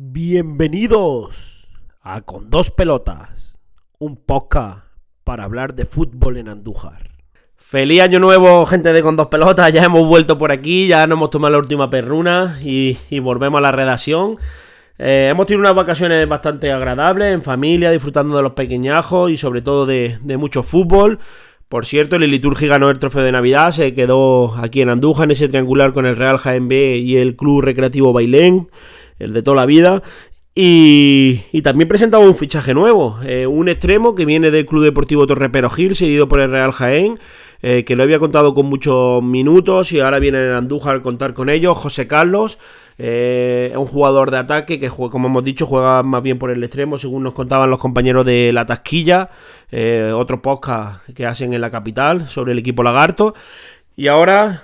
Bienvenidos a Con Dos Pelotas, un podcast para hablar de fútbol en Andújar. Feliz año nuevo, gente de Con Dos Pelotas. Ya hemos vuelto por aquí, ya nos hemos tomado la última perruna y volvemos a la redacción. Hemos tenido unas vacaciones bastante agradables, en familia, disfrutando de los pequeñajos y sobre todo de mucho fútbol. Por cierto, el Liturgi ganó el trofeo de Navidad, se quedó aquí en Andújar en ese triangular con el Real Jaén B y el Club Recreativo Bailén, el de toda la vida. Y también presentaba un fichaje nuevo, un extremo que viene del Club Deportivo Torre Gil, cedido por el Real Jaén, que lo había contado con muchos minutos y ahora viene en Andújar a contar con ellos. José Carlos, es un jugador de ataque que, como hemos dicho, juega más bien por el extremo, según nos contaban los compañeros de La Tasquilla, otro podcast que hacen en la capital sobre el equipo Lagarto. Y ahora,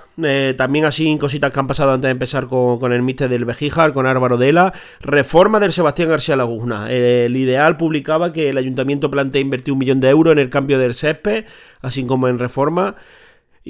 también así cositas que han pasado antes de empezar con el míster del Begíjar, con Álvaro Dela. Reforma del Sebastián García Laguna. El Ideal publicaba que el ayuntamiento plantea invertir 1 millón de euros en el cambio del césped, así como en reforma.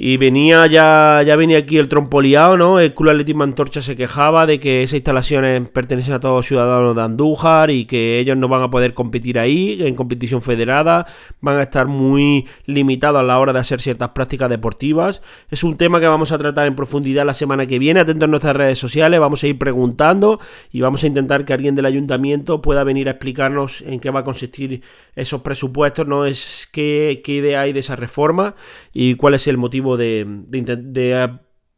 Y venía aquí el trompo liado, ¿no? El Club Atlético Antorcha se quejaba de que esas instalaciones pertenecen a todos los ciudadanos de Andújar y que ellos no van a poder competir ahí en competición federada, van a estar muy limitados a la hora de hacer ciertas prácticas deportivas. Es un tema que vamos a tratar en profundidad la semana que viene. Atentos a nuestras redes sociales, vamos a ir preguntando y vamos a intentar que alguien del ayuntamiento pueda venir a explicarnos en qué va a consistir esos presupuestos, ¿no? Es qué idea hay de esa reforma y cuál es el motivo de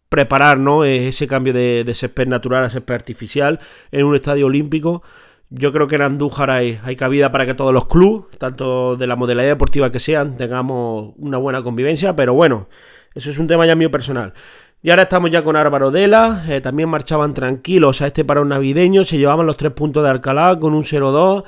preparar, ¿no?, ese cambio de césped natural a césped artificial en un estadio olímpico. Yo creo que en Andújar hay cabida para que todos los clubes, tanto de la modalidad deportiva que sean, tengamos una buena convivencia, pero bueno, eso es un tema ya mío personal. Y ahora estamos ya con Álvaro Dela, también marchaban tranquilos a este parón navideño, se llevaban los 3 puntos de Alcalá con un 0-2,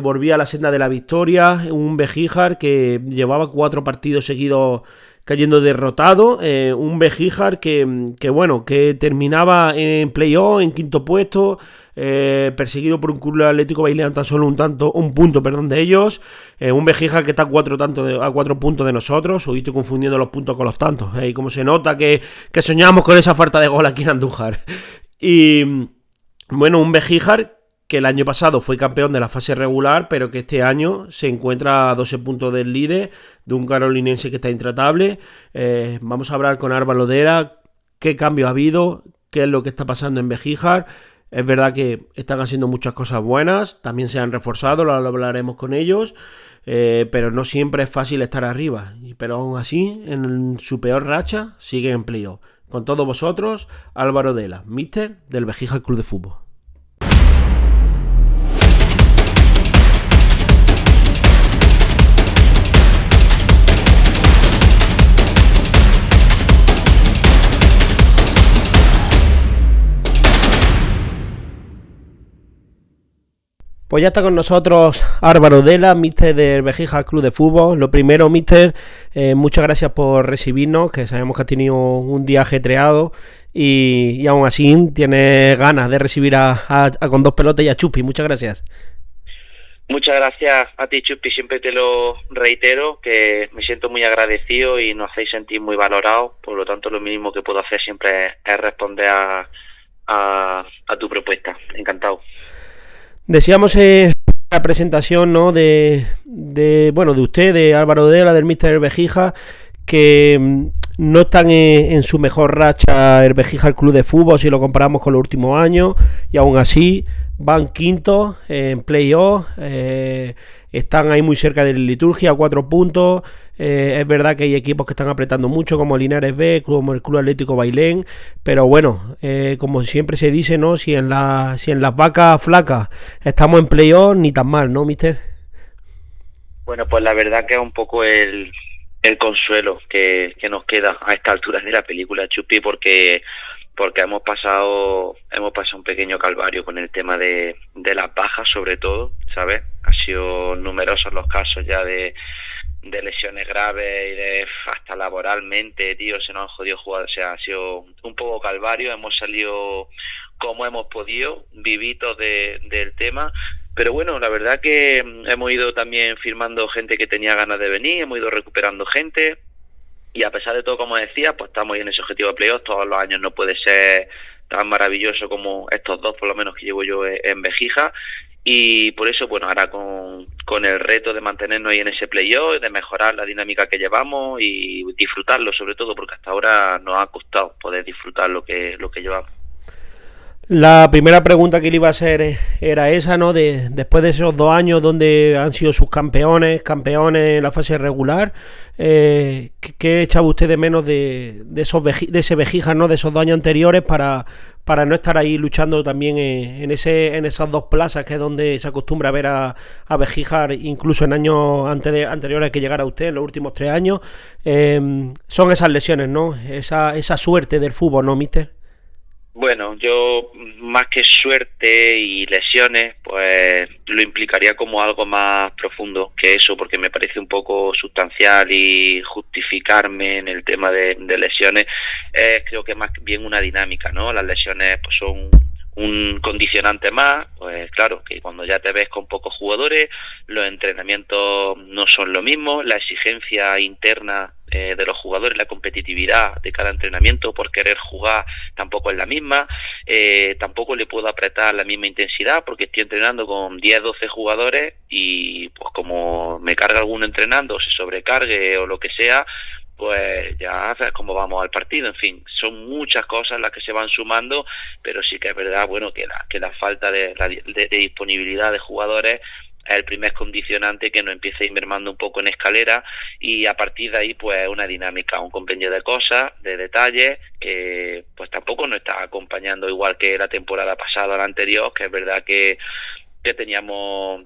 volvía a la senda de la victoria, un Begíjar que llevaba 4 partidos seguidos cayendo derrotado, un Begíjar que terminaba en playoff, en 5º puesto, perseguido por un Club Atlético Bailén tan solo un punto de ellos, un Begíjar que está a 4 puntos de nosotros. Hoy estoy confundiendo los puntos con los tantos, y como se nota que soñamos con esa falta de gol aquí en Andújar. Y bueno, un Begíjar que el año pasado fue campeón de la fase regular, pero que este año se encuentra a 12 puntos del líder, de un carolinense que está intratable. Vamos a hablar con Álvaro Dela, qué cambio ha habido, qué es lo que está pasando en Begíjar. Es verdad que están haciendo muchas cosas buenas, también se han reforzado, lo hablaremos con ellos, pero no siempre es fácil estar arriba. Pero aún así, en su peor racha, sigue en playoff. Con todos vosotros, Álvaro Dela, míster del Begíjar Club de Fútbol. Pues ya está con nosotros Álvaro Dela, míster del Begíjar Club de Fútbol. Lo primero, míster, muchas gracias por recibirnos, que sabemos que has tenido un día ajetreado y aún así tienes ganas de recibir a Con Dos Pelotas y a Chupi. Muchas gracias. Muchas gracias a ti, Chupi, siempre te lo reitero, que me siento muy agradecido y nos hacéis sentir muy valorados, por lo tanto lo mínimo que puedo hacer siempre es responder a tu propuesta. Encantado. Decíamos la presentación, ¿no?, de usted, de Álvaro Dela, del míster del Begíjar, que no están en su mejor racha el Begíjar Club de Fútbol si lo comparamos con los últimos años, y aún así van quintos en playoff, están ahí muy cerca de la Liturgia, a 4 puntos. Es verdad que hay equipos que están apretando mucho, como Linares B, como el Club Atlético Bailén, pero bueno, como siempre se dice, ¿no?, si en las vacas flacas estamos en playoff, ni tan mal, ¿no, mister? Bueno, pues la verdad que es un poco el consuelo que nos queda a esta altura de la película, Chupi, porque hemos pasado un pequeño calvario con el tema de las bajas, sobre todo, ¿sabes? Han sido numerosos los casos ya de lesiones graves y de hasta laboralmente, tío, se nos han jodido jugar, o sea, ha sido un poco calvario. Hemos salido como hemos podido, vivitos del tema, pero bueno, la verdad que hemos ido también firmando gente que tenía ganas de venir, hemos ido recuperando gente. Y a pesar de todo, como decía, pues estamos en ese objetivo de playoff. Todos los años no puede ser tan maravilloso como estos dos, por lo menos que llevo yo en Béjija. Y por eso, bueno, ahora con el reto de mantenernos ahí en ese playoff, de mejorar la dinámica que llevamos y disfrutarlo sobre todo, porque hasta ahora nos ha costado poder disfrutar lo que llevamos. La primera pregunta que le iba a hacer era esa, ¿no? Después de esos 2 años donde han sido sus campeones en la fase regular, ¿qué echaba usted de menos de ese Béjija, ¿no? De esos 2 años anteriores para no estar ahí luchando también en esas dos plazas, que es donde se acostumbra a ver a Béjija, incluso en años anteriores que llegara usted, en los últimos 3 años? Son esas lesiones, ¿no? Esa suerte del fútbol, ¿no, míster? Bueno, yo más que suerte y lesiones, pues lo implicaría como algo más profundo que eso, porque me parece un poco sustancial y justificarme en el tema de lesiones, creo que más bien una dinámica, ¿no? Las lesiones pues son un condicionante más, pues claro, que cuando ya te ves con pocos jugadores, los entrenamientos no son lo mismo, la exigencia interna de los jugadores, la competitividad de cada entrenamiento por querer jugar tampoco es la misma, tampoco le puedo apretar la misma intensidad porque estoy entrenando con 10, 12 jugadores y pues como me carga alguno entrenando o se sobrecargue o lo que sea, pues ya sabes cómo vamos al partido. En fin, son muchas cosas las que se van sumando, pero sí que es verdad, bueno, que la falta de disponibilidad de jugadores es el primer condicionante que nos empieza a ir mermando un poco en escalera, y a partir de ahí pues una dinámica, un compendio de cosas, de detalles que pues tampoco nos está acompañando igual que la temporada pasada, la anterior, que es verdad que teníamos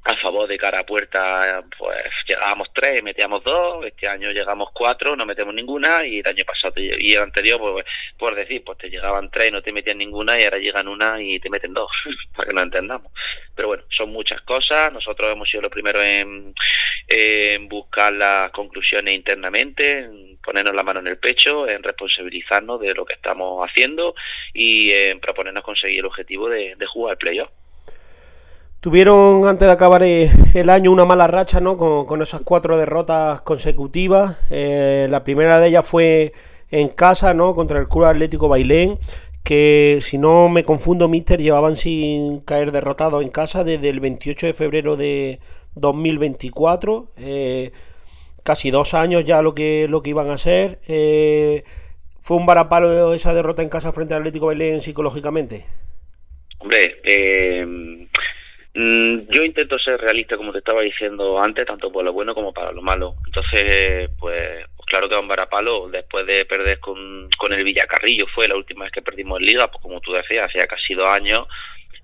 a favor de cara a puerta, pues llegábamos 3 y metíamos 2, este año llegamos 4, no metemos ninguna, y el año pasado y el anterior, pues por decir, pues te llegaban 3 y no te metían ninguna, y ahora llegan una y te meten 2, para que lo entendamos. Pero bueno, son muchas cosas, nosotros hemos sido los primeros en buscar las conclusiones internamente, en ponernos la mano en el pecho, en responsabilizarnos de lo que estamos haciendo y en proponernos conseguir el objetivo de jugar el playoff. Tuvieron antes de acabar el año una mala racha, ¿no? Con esas 4 derrotas consecutivas. La primera de ellas fue en casa, ¿no? Contra el Club Atlético Bailén, que si no me confundo, míster, llevaban sin caer derrotados en casa desde el 28 de febrero de 2024. Casi 2 años ya lo que iban a ser. ¿Fue un varapalo esa derrota en casa frente al Atlético Bailén psicológicamente? Hombre, yo intento ser realista, como te estaba diciendo antes, tanto por lo bueno como para lo malo. Entonces, pues claro que va un varapalo. Después de perder con el Villacarrillo, fue la última vez que perdimos en Liga, pues como tú decías, hacía casi 2 años,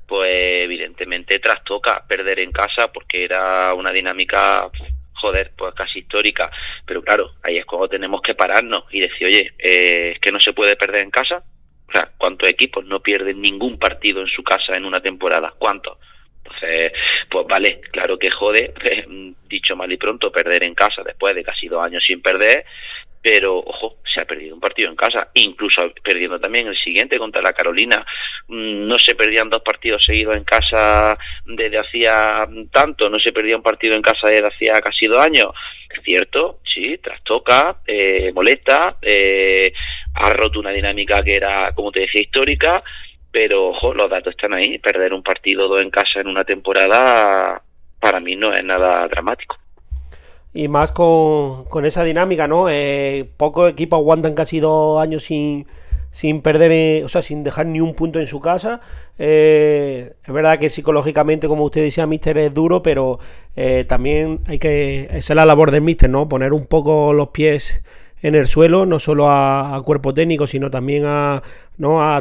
pues evidentemente trastoca perder en casa porque era una dinámica, joder, pues casi histórica. Pero claro, ahí es cuando tenemos que pararnos y decir, oye, es que no se puede perder en casa. O sea, ¿cuántos equipos no pierden ningún partido en su casa en una temporada? ¿Cuántos? Entonces, pues vale, claro que jode, dicho mal y pronto, perder en casa después de casi 2 años sin perder, pero ojo, se ha perdido un partido en casa, incluso perdiendo también el siguiente contra la Carolina. No se perdían 2 partidos seguidos en casa desde hacía tanto, no se perdía un partido en casa desde hacía casi 2 años. Es cierto, sí, trastoca, molesta, ha roto una dinámica que era, como te decía, histórica. Pero, ojo, los datos están ahí. Perder un partido 2 en casa en una temporada, para mí no es nada dramático. Y más con esa dinámica, ¿no? Pocos equipos aguantan casi 2 años sin perder, o sea, sin dejar ni un punto en su casa. Es verdad que psicológicamente, como usted decía, míster, es duro, pero también hay que... Esa es la labor del míster, ¿no? Poner un poco los pies en el suelo, no solo a cuerpo técnico, sino también a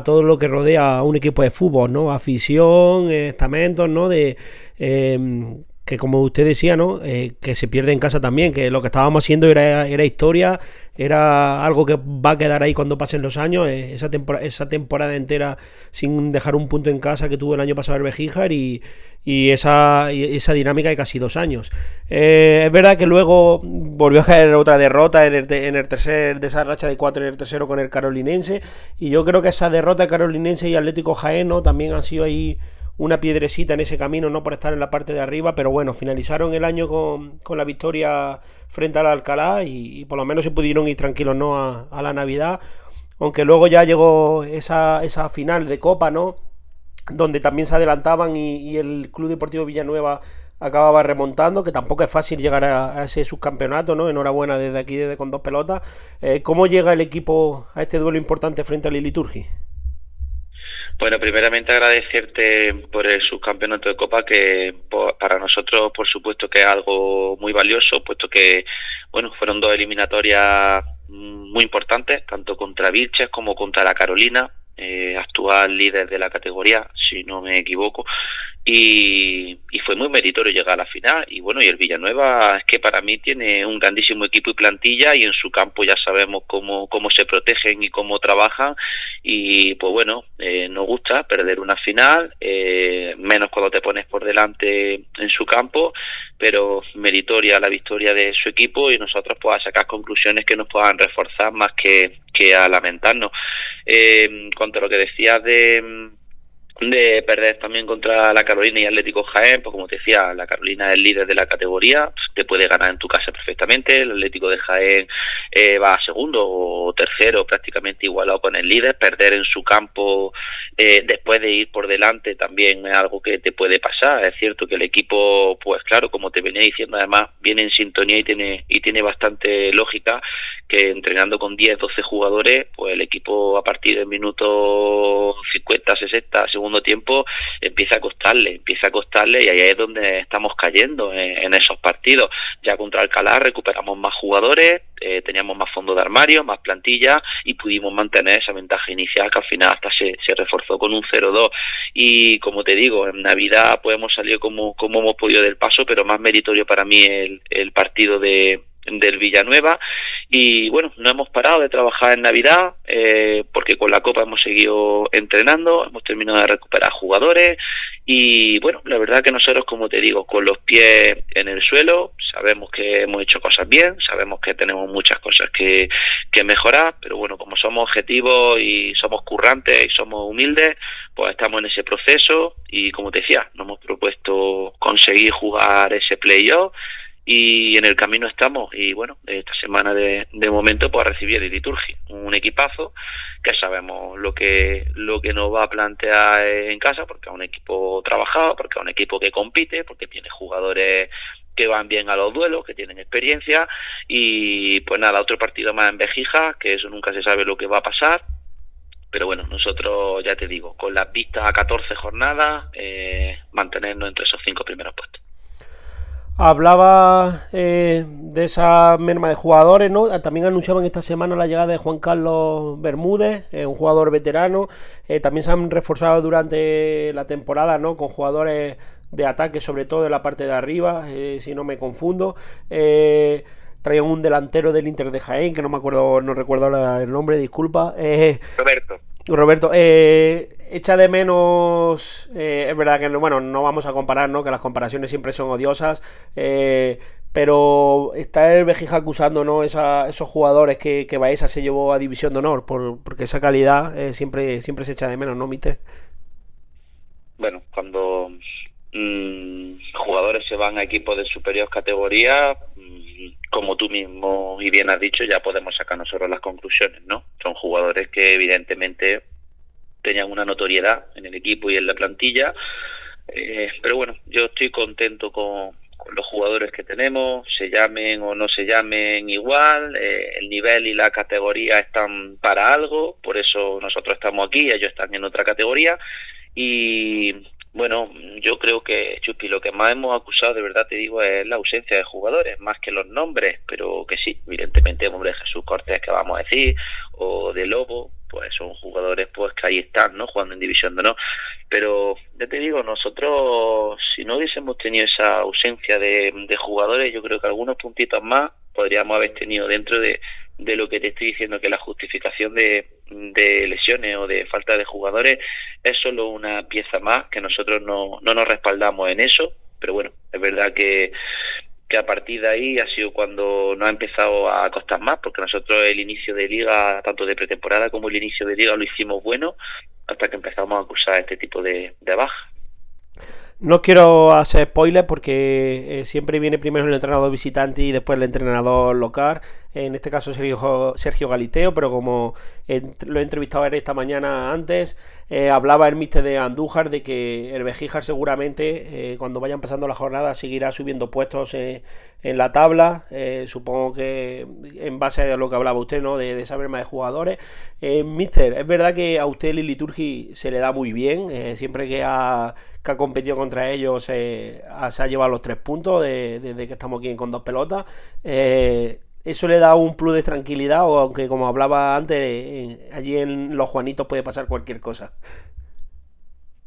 todo lo que rodea a un equipo de fútbol, ¿no? Afición, estamentos, ¿no? Que como usted decía, ¿no? Que se pierde en casa también, que lo que estábamos haciendo era historia, era algo que va a quedar ahí cuando pasen los años, esa temporada entera sin dejar un punto en casa que tuvo el año pasado el Béjijar, y esa dinámica de casi 2 años. Es verdad que luego volvió a caer otra derrota en el tercer, de esa racha de 4 en el tercero con el Carolinense, y yo creo que esa derrota de Carolinense y Atlético Jaén, ¿no? También han sido ahí una piedrecita en ese camino, no por estar en la parte de arriba, pero bueno, finalizaron el año con la victoria frente al Alcalá, y por lo menos se pudieron ir tranquilos, ¿no? a la Navidad. aunque luego ya llegó esa final de Copa, ¿no? Donde también se adelantaban y el Club Deportivo Villanueva acababa remontando, que tampoco es fácil llegar a ese subcampeonato, ¿no? Enhorabuena desde aquí, desde Con Dos Pelotas. ¿Cómo llega el equipo a este duelo importante frente al Liturgi? Bueno, primeramente agradecerte por el subcampeonato de Copa, que para nosotros, por supuesto, que es algo muy valioso, puesto que, bueno, fueron dos eliminatorias muy importantes, tanto contra Vilches como contra la Carolina, actual líder de la categoría, si no me equivoco, y fue muy meritorio llegar a la final. Y bueno, y el Villanueva es que para mí tiene un grandísimo equipo y plantilla, y en su campo ya sabemos cómo se protegen y cómo trabajan, y pues bueno, nos gusta perder una final, menos cuando te pones por delante en su campo, pero meritoria la victoria de su equipo, y nosotros pues a sacar conclusiones que nos puedan reforzar más que a lamentarnos. Cuanto a lo que decías de perder también contra la Carolina y Atlético Jaén, pues como te decía, la Carolina es el líder de la categoría, pues te puede ganar en tu casa perfectamente. El Atlético de Jaén va a segundo o tercero, prácticamente igualado con el líder. Perder en su campo después de ir por delante también es algo que te puede pasar. Es cierto que el equipo, pues claro, como te venía diciendo, además viene en sintonía y tiene bastante lógica, que entrenando con 10, 12 jugadores, pues el equipo a partir del minuto 50, 60, segundo tiempo, empieza a costarle, y ahí es donde estamos cayendo en esos partidos. Ya contra Alcalá recuperamos más jugadores, teníamos más fondo de armario, más plantilla, y pudimos mantener esa ventaja inicial, que al final hasta se reforzó con un 0-2. Y como te digo, en Navidad pues hemos salido como hemos podido del paso, pero más meritorio para mí el partido del Villanueva. Y bueno, no hemos parado de trabajar en Navidad, porque con la Copa hemos seguido entrenando, hemos terminado de recuperar jugadores, y bueno, la verdad que nosotros, como te digo, con los pies en el suelo, sabemos que hemos hecho cosas bien, sabemos que tenemos muchas cosas que mejorar, pero bueno, como somos objetivos y somos currantes y somos humildes, pues estamos en ese proceso, y como te decía, nos hemos propuesto conseguir jugar ese playoff, y en el camino estamos. Y bueno, esta semana de momento pues a recibir el Liturgi, un equipazo que sabemos lo que nos va a plantear en casa, porque es un equipo trabajado, porque es un equipo que compite, porque tiene jugadores que van bien a los duelos, que tienen experiencia. Y pues nada, otro partido más en Béjica, que eso nunca se sabe lo que va a pasar. Pero bueno, nosotros, ya te digo, con las vistas a 14 jornadas, mantenernos entre esos 5 primeros puestos. Hablaba de esa merma de jugadores, ¿no? También anunciaban esta semana la llegada de Juan Carlos Bermúdez, un jugador veterano. También se han reforzado durante la temporada, ¿no? Con jugadores de ataque, sobre todo en la parte de arriba, si no me confundo. Traían un delantero del Inter de Jaén, que no recuerdo ahora el nombre, disculpa. Roberto, echa de menos, es verdad que no vamos a comparar, ¿no? Que las comparaciones siempre son odiosas, pero está el Béjica acusando, ¿no? Esos jugadores que Baeza se llevó a División de Honor, porque esa calidad siempre se echa de menos, ¿no, Mister? Bueno, cuando jugadores se van a equipos de superior categoría, como tú mismo y bien has dicho, ya podemos sacar nosotros las conclusiones, ¿no? Son jugadores que evidentemente tenían una notoriedad en el equipo y en la plantilla, pero bueno, yo estoy contento con los jugadores que tenemos, se llamen o no se llamen igual, el nivel y la categoría están para algo, por eso nosotros estamos aquí, ellos están en otra categoría. Y bueno, yo creo que, Chupi, lo que más hemos acusado, de verdad te digo, es la ausencia de jugadores, más que los nombres, pero que sí, evidentemente, hombre, Jesús Cortés, que vamos a decir, o de Lobo, pues son jugadores pues que ahí están, ¿no? Jugando en División de Honor. Pero ya te digo, nosotros, si no hubiésemos tenido esa ausencia de jugadores, yo creo que algunos puntitos más podríamos haber tenido dentro de lo que te estoy diciendo, que la justificación de lesiones o de falta de jugadores es solo una pieza más, que nosotros no nos respaldamos en eso. Pero bueno, es verdad que a partir de ahí ha sido cuando nos ha empezado a costar más, porque nosotros el inicio de liga, tanto de pretemporada como el inicio de liga, lo hicimos bueno, hasta que empezamos a acusar este tipo de bajas. No quiero hacer spoilers porque siempre viene primero el entrenador visitante y después el entrenador local. En este caso Sergio Galiteo, pero como lo he entrevistado a él esta mañana antes, hablaba el míster de Andújar de que el Bejíjar seguramente cuando vayan pasando la jornada seguirá subiendo puestos en la tabla. Supongo que en base a lo que hablaba usted, ¿no? De saber más de jugadores. Míster, es verdad que a usted el Liturgi se le da muy bien, siempre que ha competido contra ellos se ha llevado los 3 puntos desde que estamos aquí con dos pelotas. Eso le da un plus de tranquilidad, o aunque como hablaba antes, allí en Los Juanitos puede pasar cualquier cosa.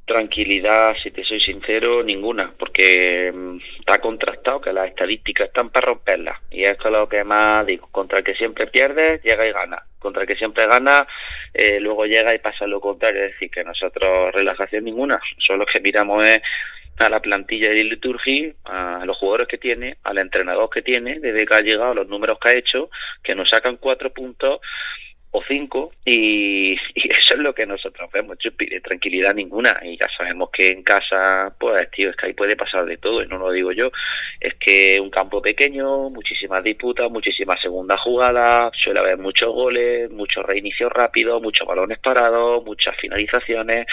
Tranquilidad, si te soy sincero, ninguna, porque está contrastado que las estadísticas están para romperlas. Y esto es lo que más digo, contra el que siempre pierde, llega y gana. Contra el que siempre gana, luego llega y pasa lo contrario. Es decir, que nosotros relajación ninguna, solo que miramos es a la plantilla de Liturgi, a los jugadores que tiene, al entrenador que tiene, desde que ha llegado, los números que ha hecho, que nos sacan 4 puntos o 5 y eso es lo que nosotros vemos, Chupi, de tranquilidad ninguna. Y ya sabemos que en casa, pues tío, es que ahí puede pasar de todo, y no lo digo yo, es que un campo pequeño, muchísimas disputas, muchísimas segundas jugadas, suele haber muchos goles, muchos reinicios rápidos, muchos balones parados, muchas finalizaciones.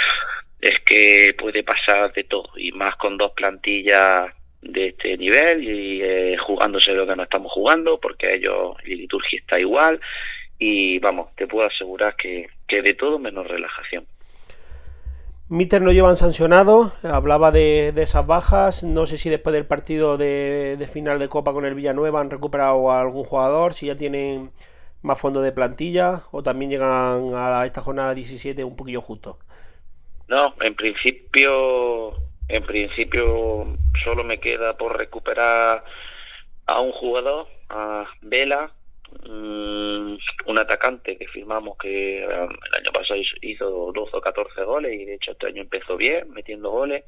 Es que puede pasar de todo, y más con dos plantillas de este nivel y jugándose lo que no estamos jugando, porque ellos, el Liturgia está igual. Y vamos, te puedo asegurar que de todo menos relajación. Míster lo llevan sancionado, hablaba de esas bajas, no sé si después del partido de final de Copa con el Villanueva han recuperado a algún jugador, si ya tienen más fondo de plantilla o también llegan a esta jornada 17 un poquillo justo. No, en principio solo me queda por recuperar a un jugador, a Vela, un atacante que firmamos que el año pasado hizo 12 o 14 goles y de hecho este año empezó bien, metiendo goles.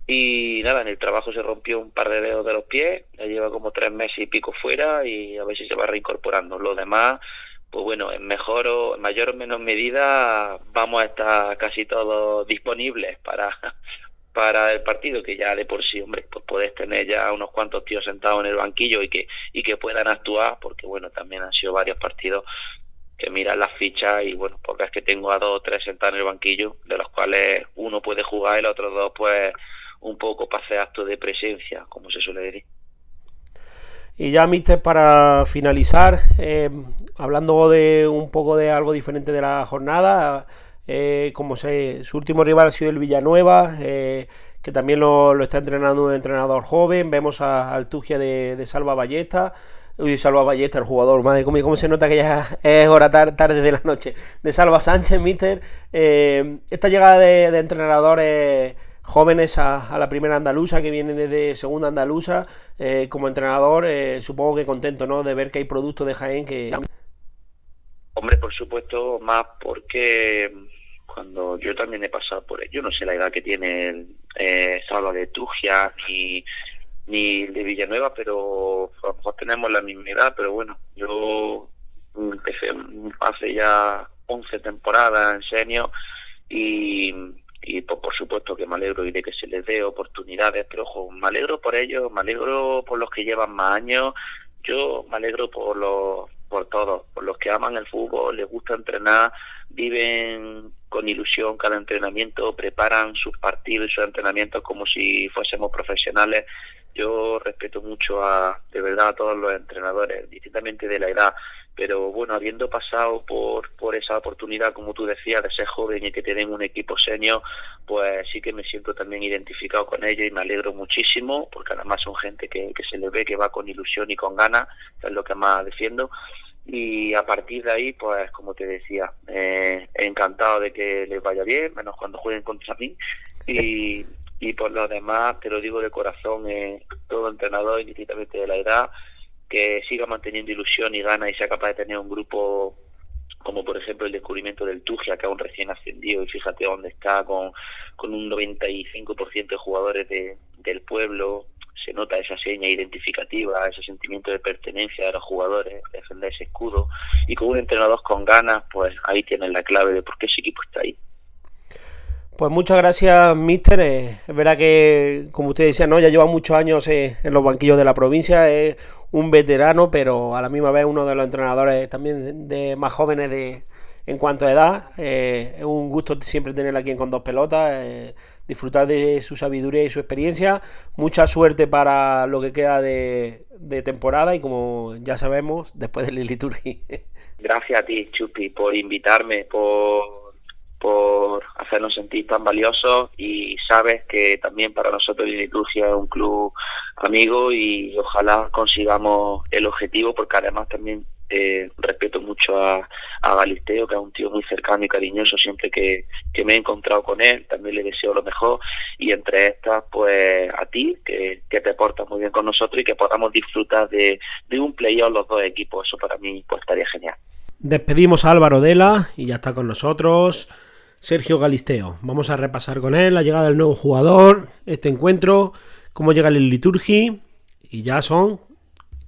Y nada, en el trabajo se rompió un par de dedos de los pies, ya lleva como 3 meses y pico fuera, y a ver si se va reincorporando. Lo demás, pues bueno, en mayor o menos medida vamos a estar casi todos disponibles para el partido, que ya de por sí, hombre, pues puedes tener ya unos cuantos tíos sentados en el banquillo y que puedan actuar, porque bueno, también han sido varios partidos que miran las fichas y bueno, porque es que tengo a 2 o 3 sentados en el banquillo, de los cuales uno puede jugar y los otros 2 pues un poco para hacer acto de presencia, como se suele decir. Y ya, míster, para finalizar, hablando de un poco de algo diferente de la jornada, su último rival ha sido el Villanueva, que también lo está entrenando un entrenador joven. Vemos al Tugia de Salva Ballesta. Uy, Salva Ballesta, el jugador, madre mía, cómo se nota que ya es hora tarde de la noche. De Salva Sánchez, míster. Esta llegada de entrenadores jóvenes a la primera andaluza, que vienen desde segunda andaluza, como entrenador, supongo que contento, ¿no?, de ver que hay productos de Jaén que... Hombre, por supuesto, más porque cuando yo también he pasado por ello, no sé la edad que tiene Salva de Tugia ni de Villanueva, pero a lo mejor tenemos la misma edad, pero bueno, yo empecé hace ya 11 temporadas en senior y pues por supuesto que me alegro y de que se les dé oportunidades, pero ojo, me alegro por ellos, me alegro por los que llevan más años, yo me alegro por todos, por los que aman el fútbol, les gusta entrenar, viven con ilusión cada entrenamiento, preparan sus partidos y sus entrenamientos como si fuésemos profesionales. Yo respeto mucho de verdad a todos los entrenadores, distintamente de la edad, pero bueno, habiendo pasado por esa oportunidad, como tú decías, de ser joven y que te den un equipo senior, pues sí que me siento también identificado con ellos y me alegro muchísimo, porque además son gente que se les ve que va con ilusión y con ganas, que es lo que más defiendo. Y a partir de ahí, pues como te decía, encantado de que les vaya bien, menos cuando jueguen contra mí. Y por lo demás, te lo digo de corazón, todo entrenador, indistintamente de la edad, que siga manteniendo ilusión y ganas y sea capaz de tener un grupo como por ejemplo el descubrimiento del Tugia, que aún recién ascendido, y fíjate dónde está con un 95% de jugadores del pueblo. Se nota esa seña identificativa, ese sentimiento de pertenencia de los jugadores, defender ese escudo, y con un entrenador con ganas, pues ahí tienen la clave de por qué ese equipo está ahí. Pues muchas gracias, míster. Es verdad que, como usted decía, ¿no? Ya lleva muchos años en los banquillos de la provincia, es un veterano, pero a la misma vez uno de los entrenadores también de más jóvenes en cuanto a edad. Es un gusto siempre tenerlo aquí en Con Dos Pelotas, disfrutar de su sabiduría y su experiencia. Mucha suerte para lo que queda de temporada y, como ya sabemos, después de la liturgia. Gracias a ti, Chupi, por invitarme, por hacernos sentir tan valiosos, y sabes que también para nosotros la Liturgia es un club amigo y ojalá consigamos el objetivo, porque además también respeto mucho a Galisteo, que es un tío muy cercano y cariñoso. Siempre que me he encontrado con él también le deseo lo mejor, y entre estas pues a ti, que te portas muy bien con nosotros y que podamos disfrutar de un playoff los dos equipos. Eso para mí pues estaría genial. Despedimos a Álvaro Dela y ya está con nosotros Sergio Galisteo. Vamos a repasar con él la llegada del nuevo jugador, este encuentro, cómo llega el Liturgi, y ya son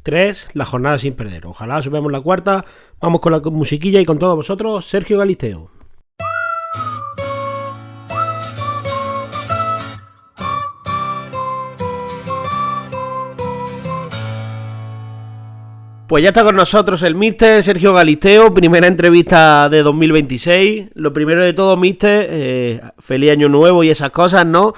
3 las jornadas sin perder. Ojalá subamos la cuarta. Vamos con la musiquilla y con todos vosotros, Sergio Galisteo. Pues ya está con nosotros el míster Sergio Galisteo, primera entrevista de 2026. Lo primero de todo, míster, feliz año nuevo y esas cosas, ¿no?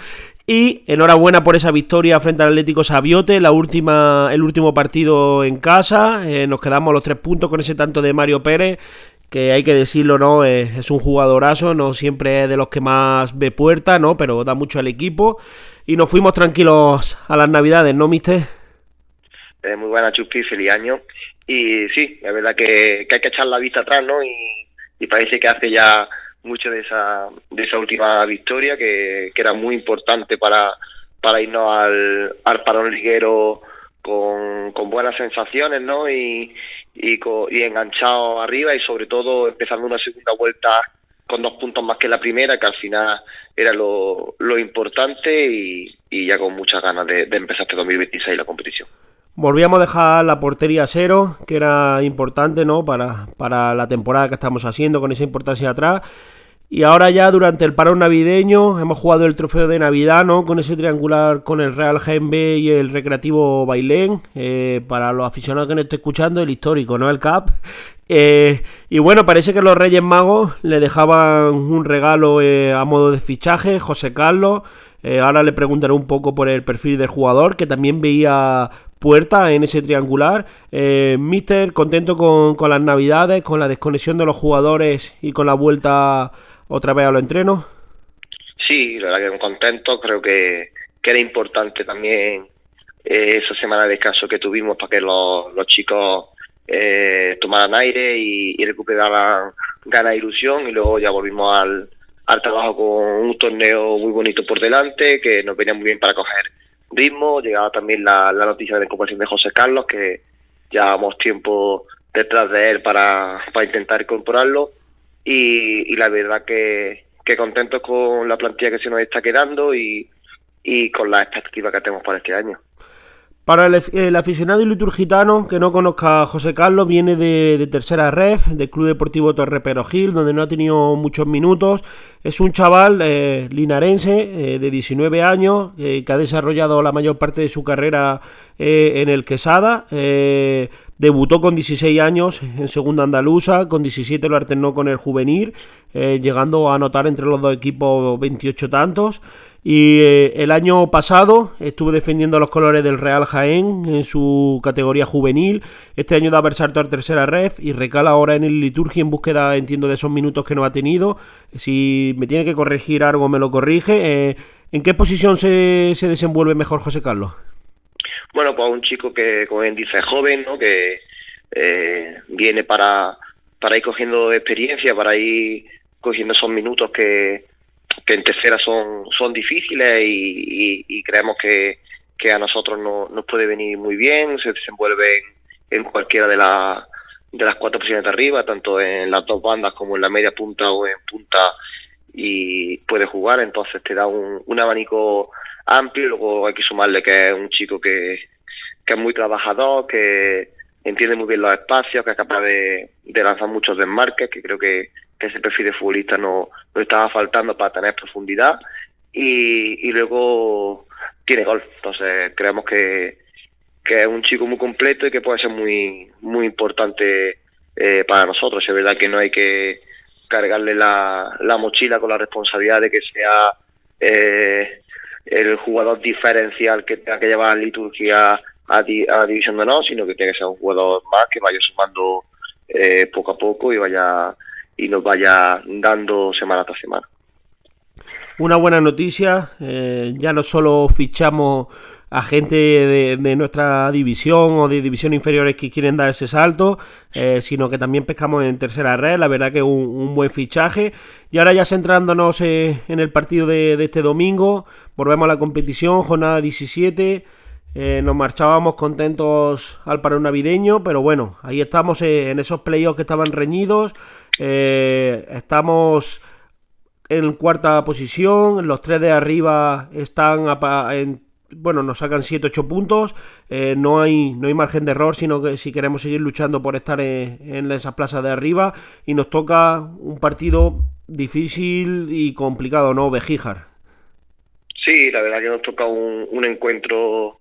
Y enhorabuena por esa victoria frente al Atlético Sabiote, el último partido en casa. Nos quedamos los 3 puntos con ese tanto de Mario Pérez, que hay que decirlo, ¿no? Es un jugadorazo, no siempre es de los que más ve puerta, ¿no? Pero da mucho al equipo. Y nos fuimos tranquilos a las Navidades, ¿no, míster? Muy buena, Chupi, feliz año. Y sí, la verdad que hay que echar la vista atrás, ¿no? Y parece que hace ya mucho de esa última victoria, que era muy importante para irnos al parón liguero con buenas sensaciones, ¿no? Y enganchados arriba, y sobre todo empezando una segunda vuelta con 2 puntos más que la primera, que al final era lo importante, y ya con muchas ganas de empezar este 2026 la competición. Volvíamos a dejar la portería a 0, que era importante, ¿no? Para la temporada que estamos haciendo, con esa importancia atrás. Y ahora ya durante el parón navideño hemos jugado el trofeo de Navidad, ¿no? Con ese triangular con el Real Jaén B y el Recreativo Bailén. Para los aficionados que nos estén escuchando, el histórico, ¿no? El CAP. Y bueno, parece que los Reyes Magos le dejaban un regalo a modo de fichaje, José Carlos. Ahora le preguntaré un poco por el perfil del jugador, que también veía puerta en ese triangular. Mister, contento con las Navidades, con la desconexión de los jugadores y con la vuelta otra vez a los entrenos. Sí, la verdad que contento. Creo que era importante también esa semana de descanso que tuvimos para que los chicos tomaran aire y recuperaran ganas e ilusión, y luego ya volvimos al trabajo con un torneo muy bonito por delante, que nos venía muy bien para coger ritmo. Llegaba también la noticia de la incorporación de José Carlos, que llevábamos tiempo detrás de él para intentar incorporarlo, y la verdad que contentos con la plantilla que se nos está quedando y con las expectativas que tenemos para este año. Para el aficionado liturgitano que no conozca a José Carlos, viene de Tercera Ref, del Club Deportivo Torre Perogil, donde no ha tenido muchos minutos. Es un chaval linarense de 19 años que ha desarrollado la mayor parte de su carrera en el Quesada. Debutó con 16 años en Segunda Andaluza, con 17 lo alternó con el juvenil, llegando a anotar entre los dos equipos 28 tantos. Y el año pasado estuvo defendiendo los colores del Real Jaén en su categoría juvenil. Este año da el salto a Tercera Ref y recala ahora en el Liturgia en búsqueda, entiendo, de esos minutos que no ha tenido. Si me tiene que corregir algo, me lo corrige. ¿En qué posición se desenvuelve mejor José Carlos? Bueno, pues un chico que, como bien dice, es joven, ¿no? Que viene para ir cogiendo experiencia, para ir cogiendo esos minutos que en tercera son difíciles, y creemos que a nosotros nos puede venir muy bien. Se desenvuelve en cualquiera de las 4 posiciones de arriba, tanto en las 2 bandas como en la media punta o en punta, y puede jugar. Entonces te da un abanico amplio. Luego hay que sumarle que es un chico que es muy trabajador, que entiende muy bien los espacios, que es capaz de lanzar muchos desmarques, que creo que ese perfil de futbolista nos estaba faltando para tener profundidad y luego tiene gol. Entonces creemos que es un chico muy completo y que puede ser muy muy importante para nosotros. Es verdad que no hay que cargarle la mochila con la responsabilidad de que sea el jugador diferencial que tenga que llevar liturgia a División de Honor, sino que tiene que ser un jugador más que vaya sumando poco a poco y nos vaya dando semana tras semana. Una buena noticia, ya no solo fichamos a gente de nuestra división o de división inferiores que quieren dar ese salto, sino que también pescamos en tercera red. La verdad que es un buen fichaje. Y ahora ya centrándonos en el partido de este domingo, volvemos a la competición, jornada 17. Nos marchábamos contentos al paro navideño, pero bueno, ahí estamos en esos playoffs que estaban reñidos. Estamos en cuarta posición, los tres de arriba están nos sacan 7-8 puntos, no hay margen de error, sino que si queremos seguir luchando por estar en esas plazas de arriba, y nos toca un partido difícil y complicado, ¿no, Begíjar? Sí, la verdad que nos toca un encuentro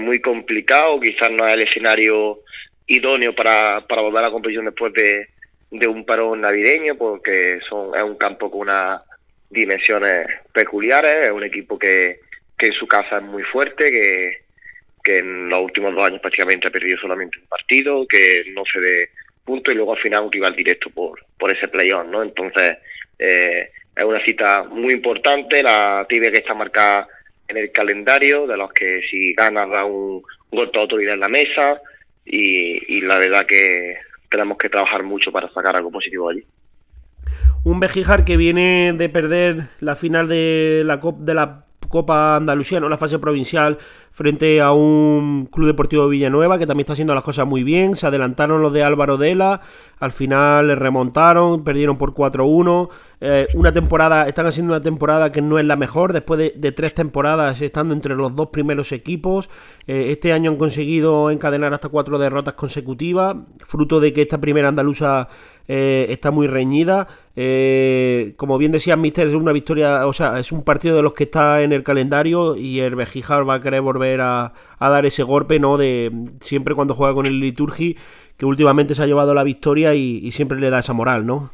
muy complicado, quizás no es el escenario idóneo para volver a la competición después de un parón navideño, porque es un campo con unas dimensiones peculiares, es un equipo que en su casa es muy fuerte, que en los últimos 2 años prácticamente ha perdido solamente un partido, que no se dé puntos y luego al final un rival directo por ese playoff, ¿no? Entonces es una cita muy importante, la tibia que está marcada en el calendario, de los que si ganas da un golpe de autoridad en la mesa y la verdad que tenemos que trabajar mucho para sacar algo positivo allí. Un Begíjar que viene de perder la final de la Copa Andalucía, no la fase provincial, frente a un Club Deportivo Villanueva que también está haciendo las cosas muy bien. Se adelantaron los de Álvaro Dela, al final les remontaron, perdieron por 4-1. Están haciendo una temporada que no es la mejor, después de 3 temporadas estando entre los 2 primeros equipos. Este año han conseguido encadenar hasta 4 derrotas consecutivas, fruto de que esta primera andaluza está muy reñida. Como bien decía Mister, es una victoria, o sea, es un partido de los que está en el calendario y el Begíjar va a querer volver a dar ese golpe, ¿no? De siempre cuando juega con el Liturgi, que últimamente se ha llevado la victoria y siempre le da esa moral, ¿no?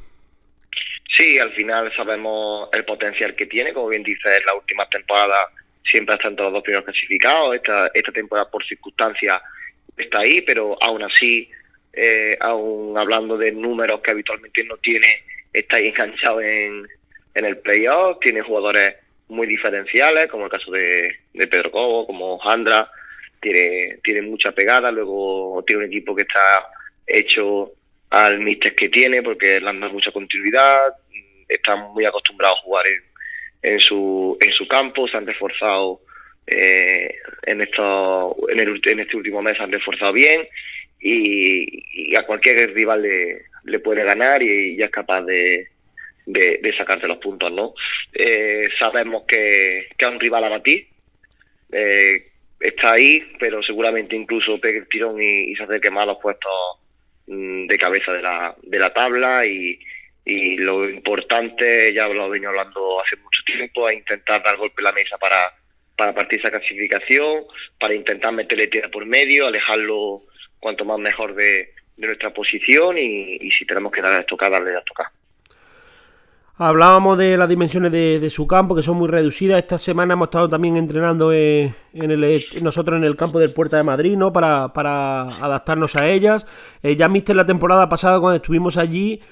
Sí, al final sabemos el potencial que tiene, como bien dices, en la última temporada siempre está entre los 2 primeros clasificados. Esta temporada por circunstancias está ahí, pero aún así, aún hablando de números que habitualmente no tiene, está ahí enganchado en el playoff. Tiene jugadores muy diferenciales, como el caso de Pedro Cobo, como Jandra, tiene mucha pegada. Luego tiene un equipo que está hecho al míster que tiene, porque le han dado mucha continuidad, están muy acostumbrados a jugar en su campo, se han reforzado en este último mes, se han reforzado bien y a cualquier rival le puede ganar y es capaz de sacarse los puntos, ¿no? Sabemos que es un rival a batir, está ahí, pero seguramente incluso pegue el tirón y se acerque más a los puestos de cabeza de la tabla y lo importante, ya lo he venido hablando hace mucho tiempo, es intentar dar golpe en la mesa para partir esa clasificación, para intentar meterle tierra por medio, alejarlo cuanto más mejor de nuestra posición y si tenemos que darle a tocar, darle a tocar. Hablábamos de las dimensiones de su campo, que son muy reducidas. Esta semana hemos estado también entrenando nosotros en el campo del Puerta de Madrid, ¿no? Para adaptarnos a ellas. Ya viste la temporada pasada cuando estuvimos allí,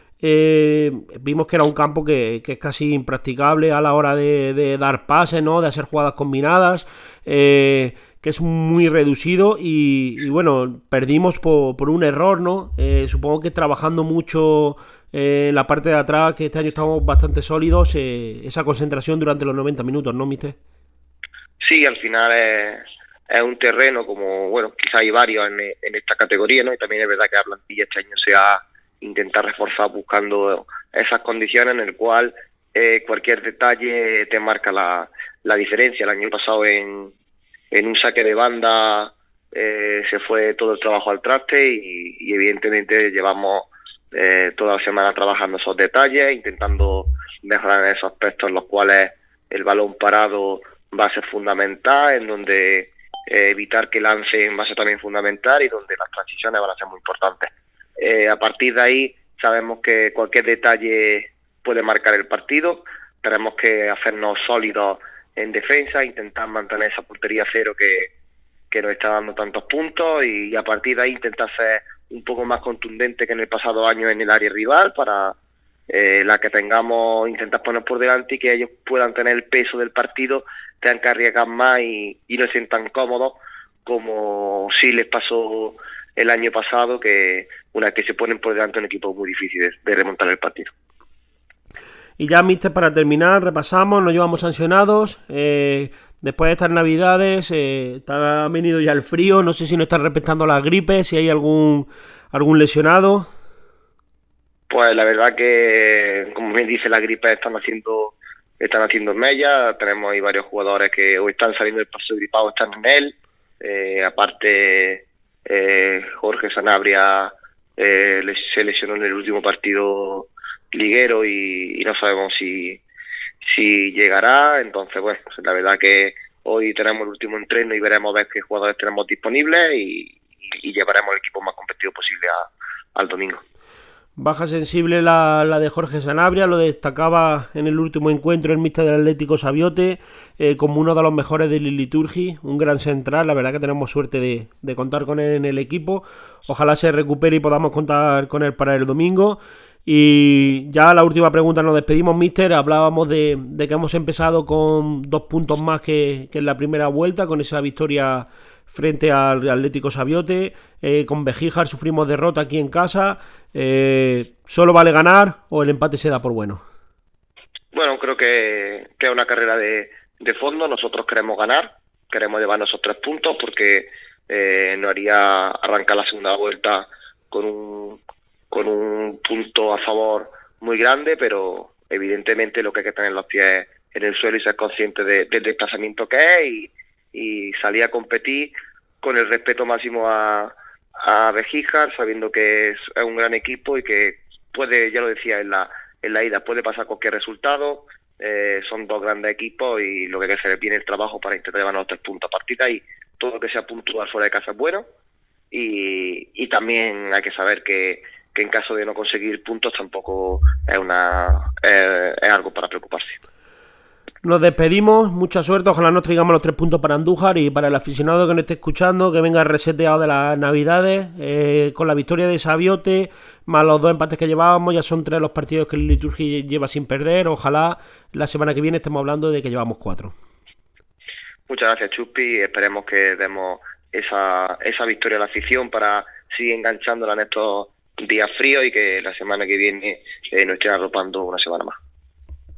vimos que era un campo que es casi impracticable a la hora de dar pases, ¿no? De hacer jugadas combinadas, que es muy reducido y bueno, perdimos por un error, ¿no? Supongo que trabajando mucho en la parte de atrás, que este año estamos bastante sólidos, esa concentración durante los 90 minutos, ¿no, mister? Sí, al final es un terreno como, bueno, quizá hay varios en esta categoría, ¿no? Y también es verdad que la plantilla este año se ha intentado reforzar buscando esas condiciones en el cual cualquier detalle te marca la diferencia. El año pasado en un saque de banda se fue todo el trabajo al traste y evidentemente llevamos toda la semana trabajando esos detalles, intentando mejorar en esos aspectos en los cuales el balón parado va a ser fundamental, en donde evitar que lancen va a ser también fundamental y donde las transiciones van a ser muy importantes. A partir de ahí sabemos que cualquier detalle puede marcar el partido, tenemos que hacernos sólidos en defensa, intentar mantener esa portería cero que nos está dando tantos puntos y a partir de ahí intentar ser un poco más contundente que en el pasado año en el área rival para la que tengamos, intentar poner por delante y que ellos puedan tener el peso del partido, tengan que arriesgar más y no se sientan cómodos como sí les pasó el año pasado, que una que se ponen por delante un equipo muy difícil de remontar el partido. Y ya, míster, para terminar, repasamos, nos llevamos sancionados. Después de estas navidades, ha venido ya el frío, no sé si no están respetando las gripes, si hay algún lesionado. Pues la verdad que, como bien dice, las gripes están haciendo mella. Tenemos ahí varios jugadores que o están saliendo del paso gripado o están en él. Aparte, Jorge Sanabria se lesionó en el último partido liguero y no sabemos si llegará. Entonces, bueno, pues la verdad que hoy tenemos el último entreno y veremos a ver qué jugadores tenemos disponibles y llevaremos el equipo más competitivo posible al domingo. Baja sensible la de Jorge Sanabria, lo destacaba en el último encuentro el míster del Atlético Sabiote como uno de los mejores del Liturgi, un gran central. La verdad que tenemos suerte de contar con él en el equipo. Ojalá se recupere y podamos contar con él para el domingo. Y ya la última pregunta, nos despedimos, míster. Hablábamos de que hemos empezado con 2 puntos más que en la primera vuelta, con esa victoria frente al Atlético Sabiote. Con Begíjar sufrimos derrota aquí en casa. ¿Solo vale ganar o el empate se da por bueno? Bueno, creo que es una carrera de fondo. Nosotros queremos ganar, queremos llevarnos esos 3 puntos porque nos haría arrancar la segunda vuelta con un punto a favor muy grande, pero evidentemente lo que hay que tener los pies en el suelo y ser consciente del desplazamiento que es y salir a competir con el respeto máximo a Begíjar, sabiendo que es un gran equipo y que puede, ya lo decía en la ida, puede pasar cualquier resultado. Son 2 grandes equipos y lo que hay que hacer es bien el trabajo para intentar llevarnos los 3 puntos. A partir de ahí, todo lo que sea puntual fuera de casa es bueno y también hay que saber que en caso de no conseguir puntos tampoco es algo para preocuparse. Nos despedimos, mucha suerte, ojalá nos traigamos los 3 puntos para Andújar y para el aficionado que nos esté escuchando, que venga reseteado de las navidades, con la victoria de Sabiote, más los 2 empates que llevábamos, ya son 3 los partidos que el Liturgi lleva sin perder. Ojalá la semana que viene estemos hablando de que llevamos 4. Muchas gracias, Chuspi, esperemos que demos esa victoria a la afición para seguir enganchándola en estos días fríos y que la semana que viene nos estén arropando una semana más.